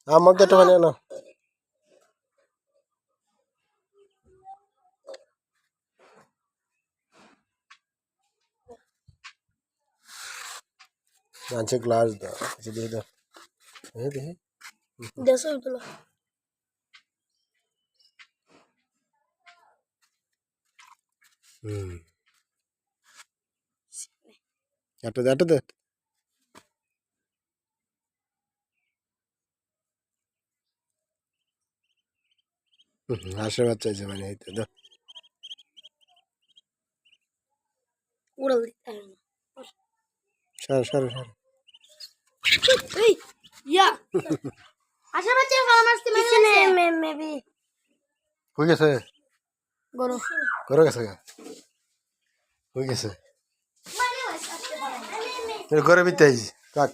আমার একটা বানিয়ে না আনছে গ্লাস দাও দিয়ে দাও দেখি দেশো হইতলো এটা দে হাঁসের বাচ্চা আছে মানে এইতে দাও উড়াল দিতে সর সর সর এই ইয়া আশা বাচ্চা ফার্মাসি মানে মেবি হয়ে গেছে গরো করে গেছে হয়ে গেছে ঘরে বিতে আইছি কাক